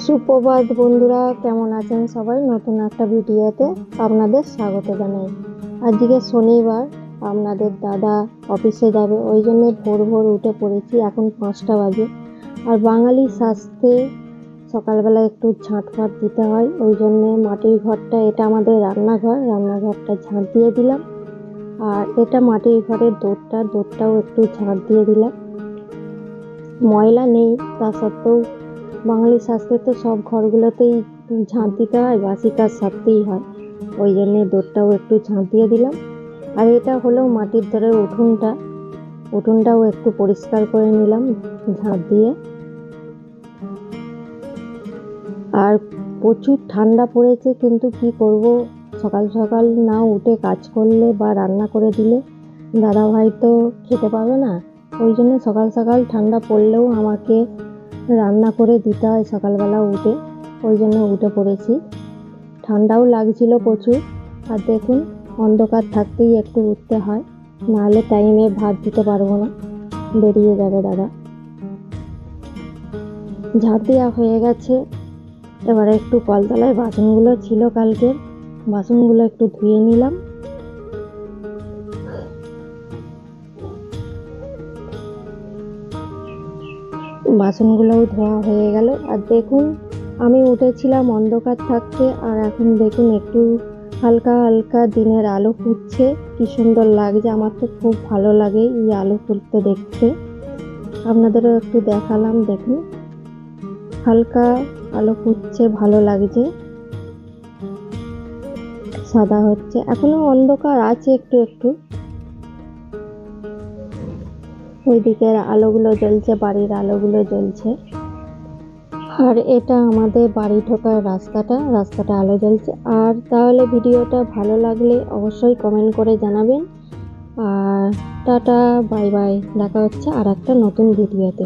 সুপ্রভাত বন্ধুরা, কেমন আছেন সবাই? নতুন একটা ভিডিওতে আপনাদের স্বাগত জানাই। আজকে শনিবার, আপনাদের দাদা অফিসে যাবে, ওই জন্য ভোর ভোর উঠে পড়েছি। এখন 5টা বাজে। আর বাঙালি স্বাস্থ্যে সকালবেলা একটু ঝাঁটফাট দিতে হয়, ওই জন্যে মাটির ঘরটা, এটা আমাদের রান্নাঘরটা ঝাঁট দিয়ে দিলাম। আর এটা মাটির ঘরের দৌড়টাও একটু ঝাঁট দিয়ে দিলাম। ময়লা নেই, তা সত্ত্বেও বাঙালি শাস্ত্রে তো সব ঘরগুলোতেই ঝাঁট দিতে হয়, বাসি কাজ সারতেই হয়, ওই জন্যে দৌড়টাও একটু ঝাঁট দিয়ে দিলাম। আর এটা হলো মাটির ঘরের উঠোনটাও একটু পরিষ্কার করে নিলাম ঝাঁট দিয়ে। আর প্রচুর ঠান্ডা পড়েছে, কিন্তু কি করব, সকাল সকাল না উঠে কাজ করলে বা রান্না করে দিলে দাদা ভাই তো খেতে পাবে না, ওই জন্য সকাল সকাল ঠান্ডা পড়লেও আমাকে রান্না করে দিতে হয় সকালবেলা উঠে, ওই জন্য উঠে পড়েছি। ঠান্ডাও লাগছিল প্রচুর। আর দেখুন, অন্ধকার থাকতেই একটু উঠতে হয়, নাহলে টাইমে ভাত দিতে পারবো না, বেরিয়ে যাবে দাদা। ঝাঁট দেওয়া হয়ে গেছে। এবারে একটু কলতলায় বাসনগুলো ছিল কালকের, বাসনগুলো একটু ধুয়ে নিলাম। বাসনগুলোও ধোয়া হয়ে গেল। আর দেখুন, আমি উঠেছিলাম অন্ধকার থাকতে, আর এখন দেখুন একটু হালকা হালকা দিনের আলো ফুটছে, কি সুন্দর লাগছে। আমার তো খুব ভালো লাগে এই আলো ফুটতে দেখতে। আপনাদেরও একটু দেখালাম, দেখুন হালকা আলো ফুটছে, ভালো লাগছে। সাদা হচ্ছে, এখনো অন্ধকার আছে একটু একটু। ওই দিকের আলোগুলো জ্বলছে, বাড়ির আলোগুলো জ্বলছে। আর এটা আমাদের বাড়ি ঢোকার রাস্তাটা আলো জ্বলছে। আর তাহলে ভিডিওটা ভালো লাগলে অবশ্যই কমেন্ট করে জানাবেন। আর টাটা, বাই বাই, দেখা হচ্ছে আর একটা নতুন ভিডিওতে।